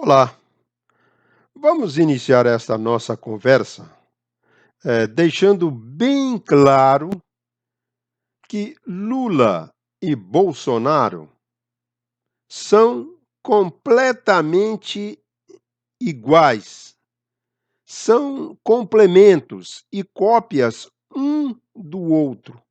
Olá, vamos iniciar esta nossa conversa, deixando bem claro que Lula e Bolsonaro são completamente iguais, são complementos e cópias um do outro.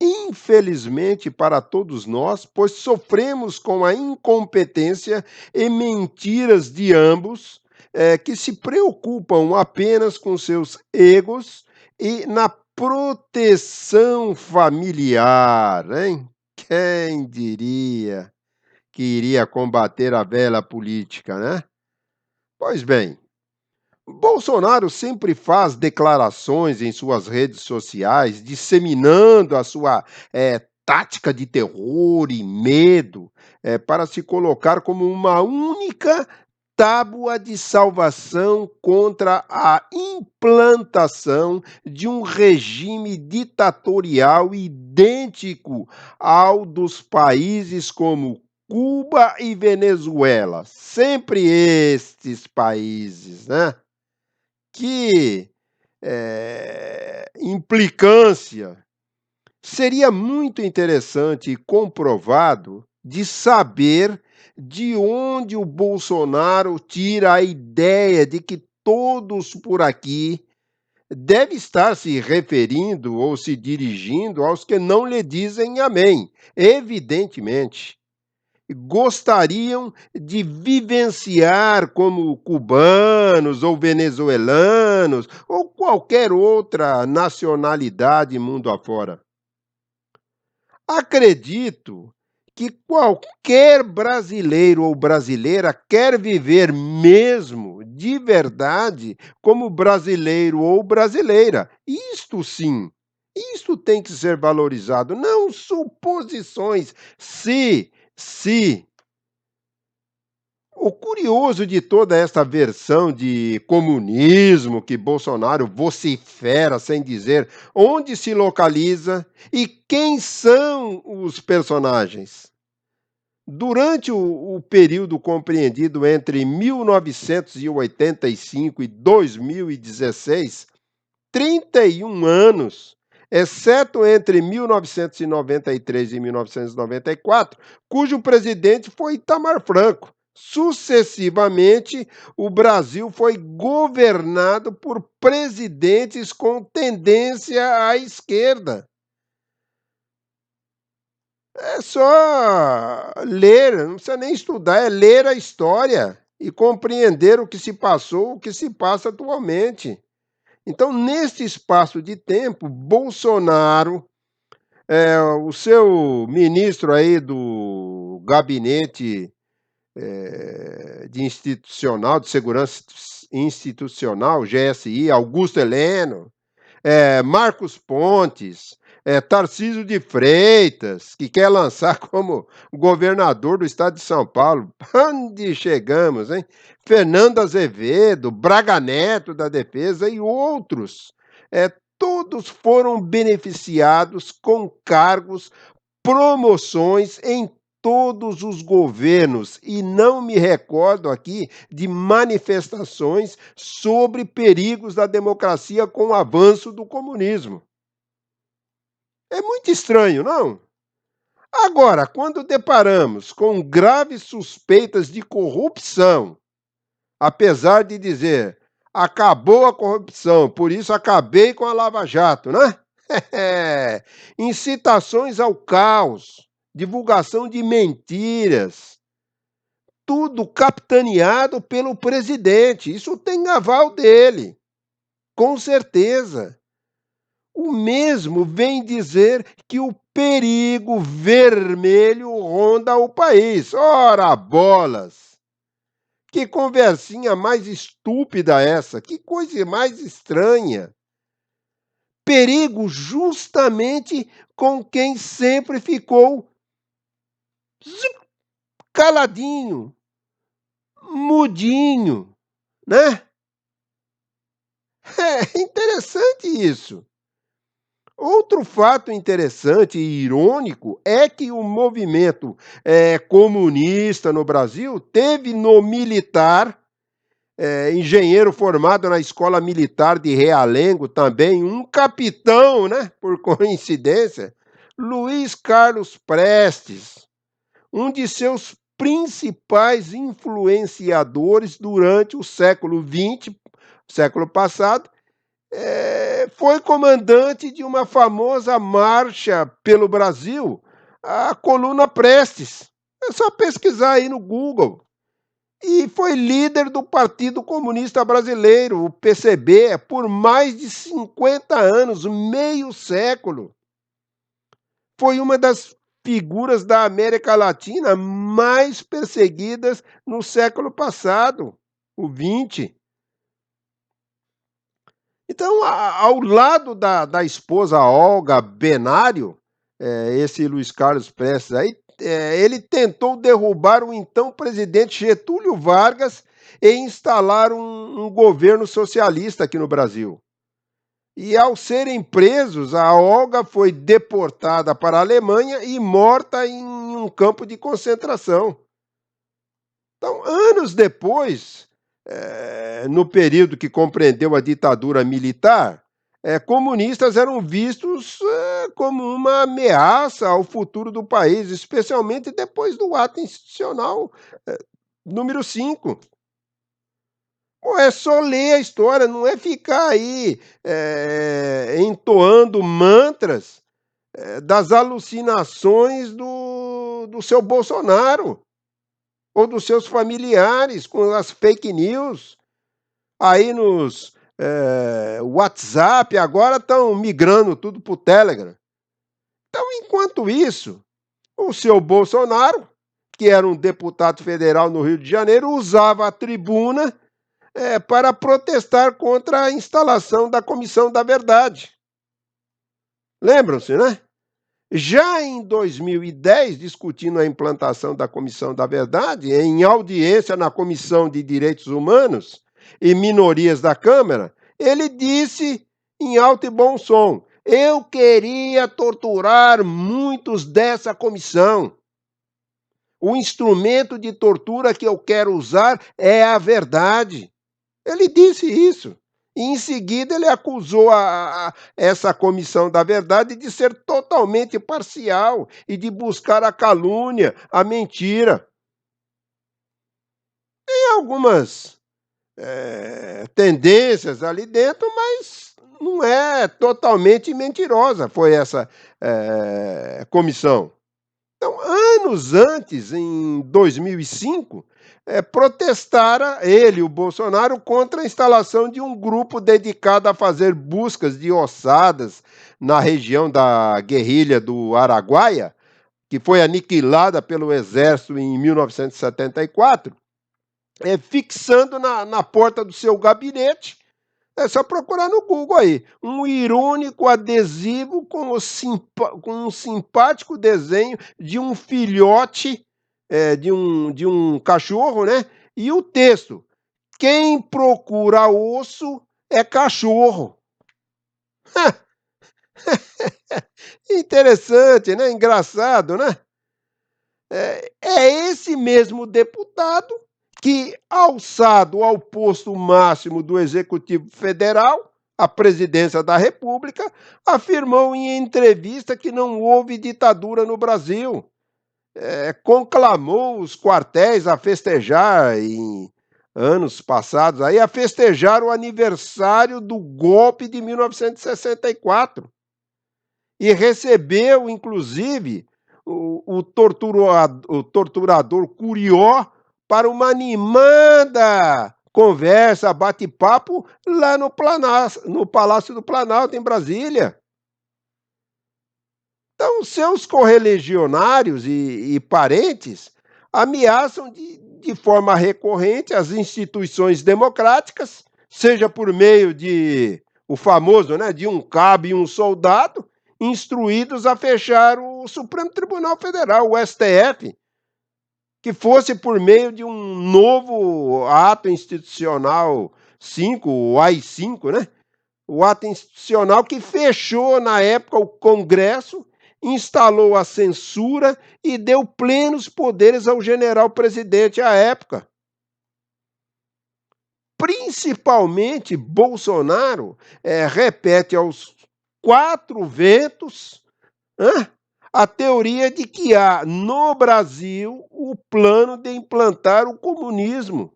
Infelizmente para todos nós, pois sofremos com a incompetência e mentiras de ambos, que se preocupam apenas com seus egos e na proteção familiar, hein? Quem diria que iria combater a velha política, né? Pois bem, Bolsonaro sempre faz declarações em suas redes sociais, disseminando a sua tática de terror e medo, para se colocar como uma única tábua de salvação contra a implantação de um regime ditatorial idêntico ao dos países como Cuba e Venezuela. Sempre estes países, né? Que implicância! Seria muito interessante e comprovado de saber de onde o Bolsonaro tira a ideia de que todos por aqui deve estar se referindo ou se dirigindo aos que não lhe dizem amém. Evidentemente gostariam de vivenciar como cubanos ou venezuelanos ou qualquer outra nacionalidade mundo afora. Acredito que qualquer brasileiro ou brasileira quer viver mesmo de verdade como brasileiro ou brasileira. Isto sim, isto tem que ser valorizado, não suposições. Se o curioso de toda esta versão de comunismo que Bolsonaro vocifera sem dizer onde se localiza e quem são os personagens. Durante o período compreendido entre 1985 e 2016, 31 anos, exceto entre 1993 e 1994, cujo presidente foi Itamar Franco. Sucessivamente, o Brasil foi governado por presidentes com tendência à esquerda. É só ler, não precisa nem estudar, é ler a história e compreender o que se passou, o que se passa atualmente. Então, neste espaço de tempo, Bolsonaro, o seu ministro aí do gabinete de segurança institucional, GSI, Augusto Heleno, Marcos Pontes, Tarcísio de Freitas, que quer lançar como governador do estado de São Paulo. Onde chegamos, hein? Fernando Azevedo, Braga Neto da Defesa e outros. Todos foram beneficiados com cargos, promoções em todos os governos e não me recordo aqui de manifestações sobre perigos da democracia com o avanço do comunismo. É muito estranho, não? Agora, quando deparamos com graves suspeitas de corrupção, apesar de dizer acabou a corrupção, por isso acabei com a Lava Jato, né? Incitações ao caos, divulgação de mentiras, tudo capitaneado pelo presidente. Isso tem aval dele, com certeza. O mesmo vem dizer que o perigo vermelho ronda o país. Ora bolas! Que conversinha mais estúpida essa, que coisa mais estranha. Perigo justamente com quem sempre ficou caladinho, mudinho, né? É interessante isso. Outro fato interessante e irônico é que o movimento, comunista no Brasil teve no militar, engenheiro formado na Escola Militar de Realengo também, um capitão, né, por coincidência, Luiz Carlos Prestes, um de seus principais influenciadores durante o século XX, século passado, foi comandante de uma famosa marcha pelo Brasil, a Coluna Prestes. É só pesquisar aí no Google. E foi líder do Partido Comunista Brasileiro, o PCB, por mais de 50 anos, meio século. Foi uma das figuras da América Latina mais perseguidas no século passado, o XX. Então, ao lado da esposa Olga Benário, esse Luiz Carlos Prestes aí, ele tentou derrubar o então presidente Getúlio Vargas e instalar um governo socialista aqui no Brasil. E ao serem presos, a Olga foi deportada para a Alemanha e morta em um campo de concentração. Então, anos depois, no período que compreendeu a ditadura militar, comunistas eram vistos como uma ameaça ao futuro do país, especialmente depois do ato institucional número 5. Pô, é só ler a história, não é ficar aí entoando mantras das alucinações do seu Bolsonaro ou dos seus familiares com as fake news. Aí nos WhatsApp, agora estão migrando tudo para o Telegram. Então, enquanto isso, o seu Bolsonaro, que era um deputado federal no Rio de Janeiro, usava a tribuna para protestar contra a instalação da Comissão da Verdade. Lembram-se, né? Já em 2010, discutindo a implantação da Comissão da Verdade, em audiência na Comissão de Direitos Humanos e Minorias da Câmara, ele disse em alto e bom som: eu queria torturar muitos dessa comissão. O instrumento de tortura que eu quero usar é a verdade. Ele disse isso. E em seguida ele acusou essa comissão da verdade de ser totalmente parcial e de buscar a calúnia, a mentira. Tem algumas tendências ali dentro, mas não é totalmente mentirosa, foi essa comissão. Então, anos antes, em 2005, protestara ele, o Bolsonaro, contra a instalação de um grupo dedicado a fazer buscas de ossadas na região da guerrilha do Araguaia, que foi aniquilada pelo exército em 1974, fixando na porta do seu gabinete. É só procurar no Google aí. Um irônico adesivo com um simpático desenho de um filhote de um cachorro, né? E o texto: quem procura osso é cachorro. Interessante, né? Engraçado, né? É esse mesmo deputado que, alçado ao posto máximo do Executivo Federal, a presidência da República, afirmou em entrevista que não houve ditadura no Brasil. Conclamou os quartéis a festejar em anos passados, aí, a festejar o aniversário do golpe de 1964. E recebeu, inclusive, o torturador Curió para uma animada conversa, bate-papo lá no Palácio do Planalto, em Brasília. Então, seus correligionários e parentes ameaçam de forma recorrente as instituições democráticas, seja por meio de o famoso, né, de um cabo e um soldado, instruídos a fechar o Supremo Tribunal Federal, o STF, que fosse por meio de um novo ato institucional 5, o AI-5, né? O ato institucional que fechou, na época, o Congresso, instalou a censura e deu plenos poderes ao general-presidente à época. Principalmente Bolsonaro repete aos quatro ventos a teoria de que há no Brasil o plano de implantar o comunismo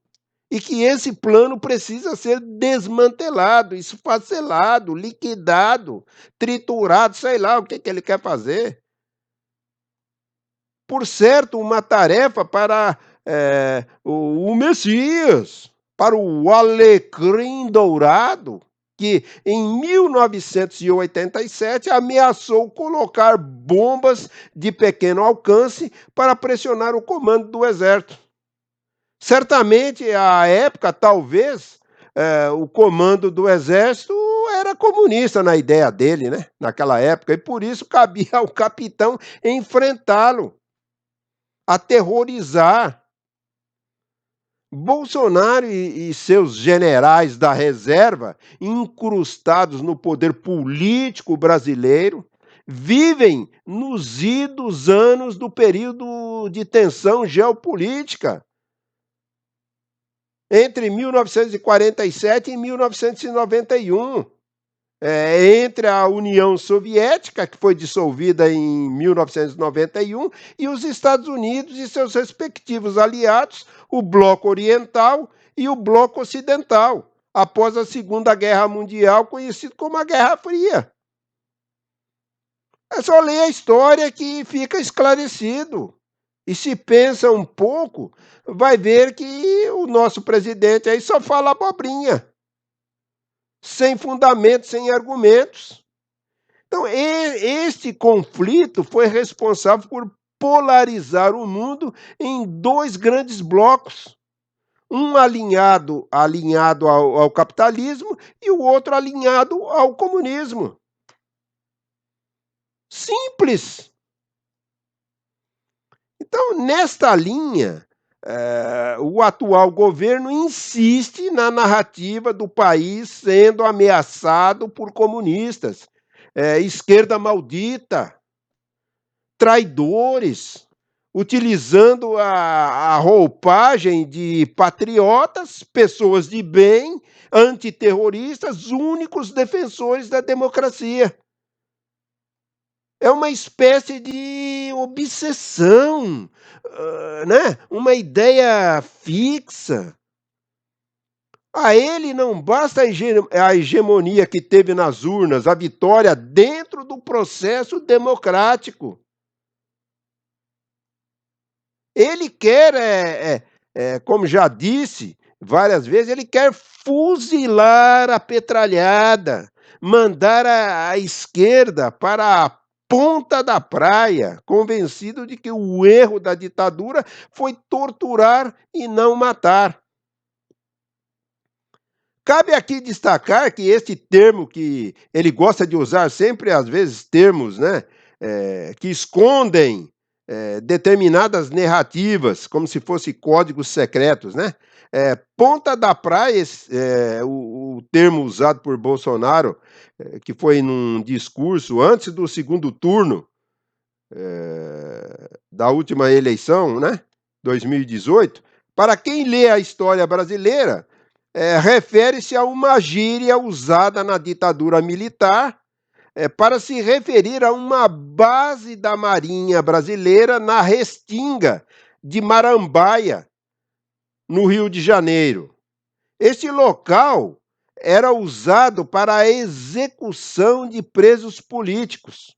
e que esse plano precisa ser desmantelado, esfacelado, liquidado, triturado, sei lá o que ele quer fazer. Por certo, uma tarefa para o Messias, para o Alecrim Dourado, que em 1987 ameaçou colocar bombas de pequeno alcance para pressionar o comando do Exército. Certamente, à época, talvez, o comando do Exército era comunista na ideia dele, né? Naquela época, e por isso cabia ao capitão enfrentá-lo, aterrorizar. Bolsonaro e seus generais da reserva, incrustados no poder político brasileiro, vivem nos idos anos do período de tensão geopolítica, entre 1947 e 1991. Entre a União Soviética, que foi dissolvida em 1991, e os Estados Unidos e seus respectivos aliados, o Bloco Oriental e o Bloco Ocidental, após a Segunda Guerra Mundial, conhecido como a Guerra Fria. É só ler a história que fica esclarecido. E se pensa um pouco, vai ver que o nosso presidente aí só fala abobrinha, sem fundamento, sem argumentos. Então, este conflito foi responsável por polarizar o mundo em dois grandes blocos. Um alinhado ao capitalismo e o outro alinhado ao comunismo. Simples. Então, nesta linha, o atual governo insiste na narrativa do país sendo ameaçado por comunistas, esquerda maldita, traidores, utilizando a roupagem de patriotas, pessoas de bem, antiterroristas, únicos defensores da democracia. É uma espécie de obsessão, né? Uma ideia fixa. A ele não basta a hegemonia que teve nas urnas, a vitória dentro do processo democrático. Ele quer, como já disse várias vezes, ele quer fuzilar a petralhada, mandar a esquerda para a ponta da praia, convencido de que o erro da ditadura foi torturar e não matar. Cabe aqui destacar que este termo que ele gosta de usar sempre, às vezes, termos, né, que escondem determinadas narrativas, como se fossem códigos secretos, né? Ponta da praia, o termo usado por Bolsonaro, que foi num discurso antes do segundo turno da última eleição, né? 2018. Para quem lê a história brasileira, refere-se a uma gíria usada na ditadura militar para se referir a uma base da Marinha Brasileira na Restinga de Marambaia, no Rio de Janeiro. Este local era usado para a execução de presos políticos.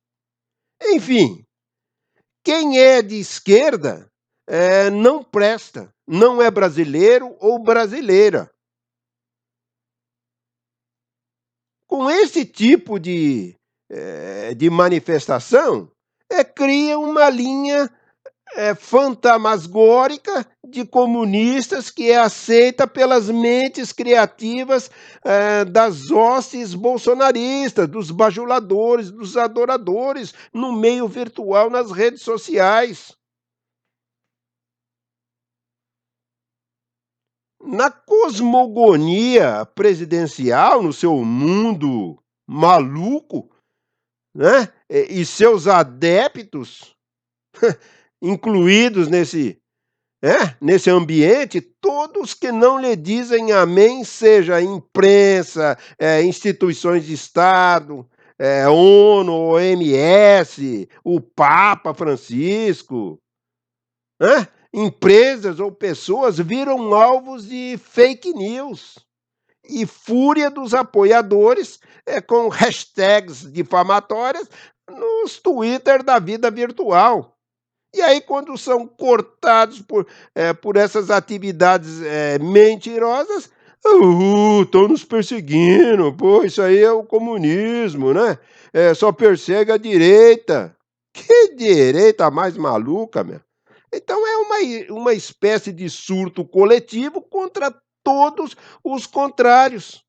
Enfim, quem é de esquerda não presta, não é brasileiro ou brasileira. Com esse tipo de manifestação, cria uma linha fantasmagórica de comunistas que é aceita pelas mentes criativas das hostes bolsonaristas, dos bajuladores, dos adoradores no meio virtual, nas redes sociais. Na cosmogonia presidencial, no seu mundo maluco, né, e seus adeptos incluídos nesse ambiente, todos que não lhe dizem amém, seja imprensa, instituições de Estado, ONU, OMS, o Papa Francisco, né, empresas ou pessoas viram alvos de fake news e fúria dos apoiadores, com hashtags difamatórias nos Twitter da vida virtual. E aí, quando são cortados por essas atividades mentirosas, estão nos perseguindo, pô, isso aí é o comunismo, né? Só persegue a direita. Que direita mais maluca, meu? Então é uma espécie de surto coletivo contra todos os contrários.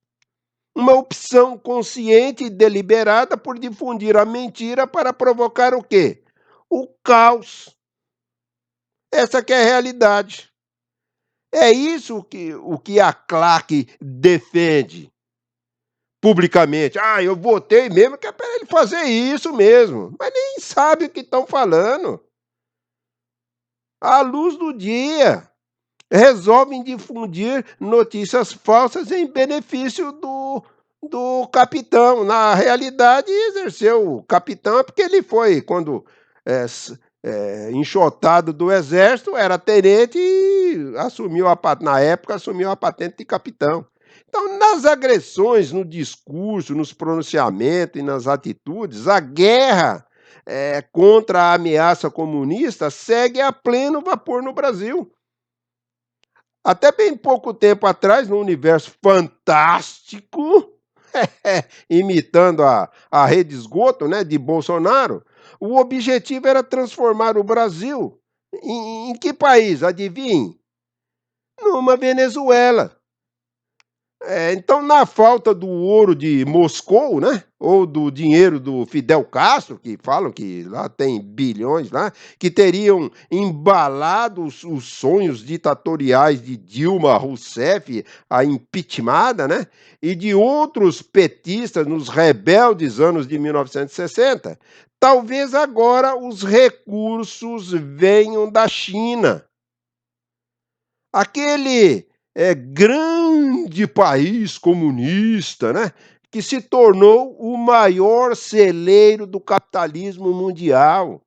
Uma opção consciente e deliberada por difundir a mentira para provocar o quê? O caos. Essa que é a realidade. É isso o que a claque defende publicamente. "Ah, eu votei mesmo que é para ele fazer isso mesmo", mas nem sabe o que estão falando. À luz do dia, resolvem difundir notícias falsas em benefício do capitão. Na realidade, exerceu o capitão é porque ele foi, quando enxotado do exército, era tenente e na época, assumiu a patente de capitão. Então, nas agressões, no discurso, nos pronunciamentos e nas atitudes, a guerra contra a ameaça comunista segue a pleno vapor no Brasil. Até bem pouco tempo atrás, no Universo Fantástico, imitando a rede esgoto, né, de Bolsonaro, o objetivo era transformar o Brasil em que país? Adivinhe? Numa Venezuela. Então, na falta do ouro de Moscou, né, ou do dinheiro do Fidel Castro, que falam que lá tem bilhões lá, que teriam embalado os sonhos ditatoriais de Dilma Rousseff, a impeachmentada, né, e de outros petistas nos rebeldes anos de 1960, talvez agora os recursos venham da China. Aquele grande país comunista, né, que se tornou o maior celeiro do capitalismo mundial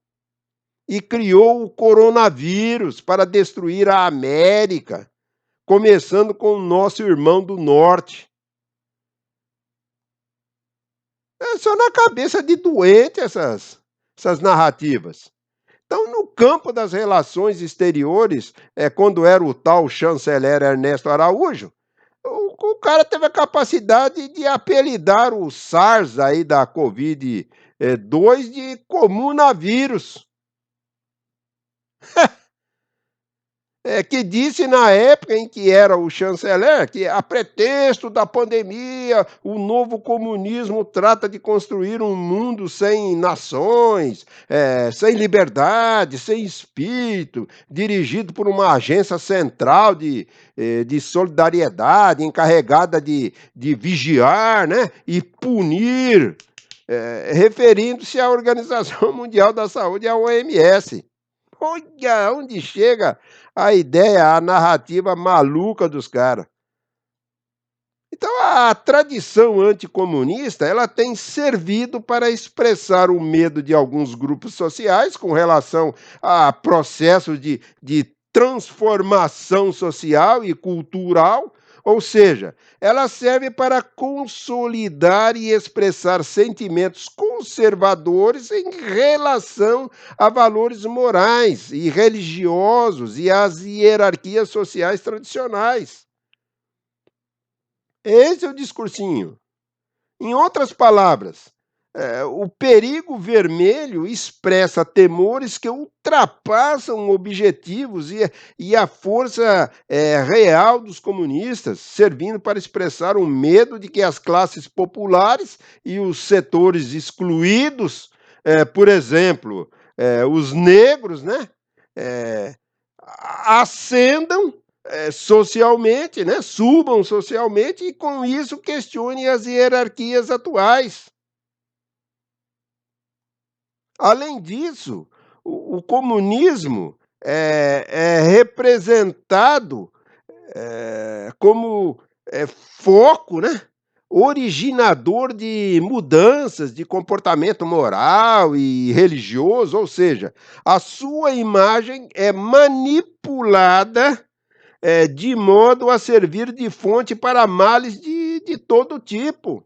e criou o coronavírus para destruir a América, começando com o nosso irmão do norte. É só na cabeça de doente essas narrativas. Então, no campo das relações exteriores, quando era o tal chanceler Ernesto Araújo, o cara teve a capacidade de apelidar o SARS aí da Covid 2 de comunavírus. Que disse na época em que era o chanceler que, a pretexto da pandemia, o novo comunismo trata de construir um mundo sem nações, sem liberdade, sem espírito, dirigido por uma agência central de solidariedade, encarregada de vigiar, né, e punir, referindo-se à Organização Mundial da Saúde, a OMS. Olha onde chega a ideia, a narrativa maluca dos caras. Então a tradição anticomunista, ela tem servido para expressar o medo de alguns grupos sociais com relação a processos de transformação social e cultural, ou seja, ela serve para consolidar e expressar sentimentos conservadores em relação a valores morais e religiosos e às hierarquias sociais tradicionais. Esse é o discursinho. Em outras palavras, o perigo vermelho expressa temores que ultrapassam objetivos e a força real dos comunistas, servindo para expressar o medo de que as classes populares e os setores excluídos, por exemplo, os negros, né, ascendam socialmente, né, subam socialmente e com isso questione as hierarquias atuais. Além disso, o comunismo é representado, como, foco, né, originador de mudanças de comportamento moral e religioso, ou seja, a sua imagem é manipulada, de modo a servir de fonte para males de todo tipo.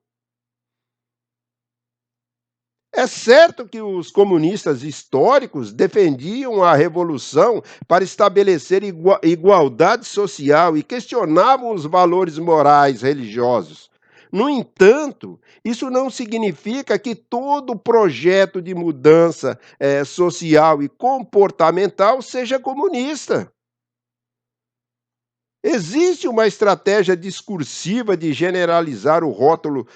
É certo que os comunistas históricos defendiam a revolução para estabelecer igualdade social e questionavam os valores morais religiosos. No entanto, isso não significa que todo projeto de mudança social e comportamental seja comunista. Existe uma estratégia discursiva de generalizar o rótulo,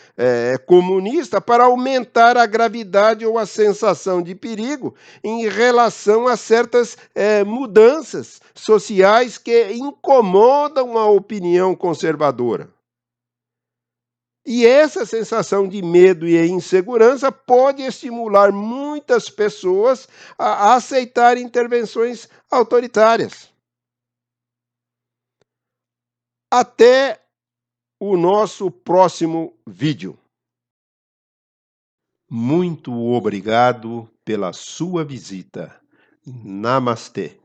comunista para aumentar a gravidade ou a sensação de perigo em relação a certas, mudanças sociais que incomodam a opinião conservadora. E essa sensação de medo e insegurança pode estimular muitas pessoas a aceitar intervenções autoritárias. Até o nosso próximo vídeo. Muito obrigado pela sua visita. Namastê.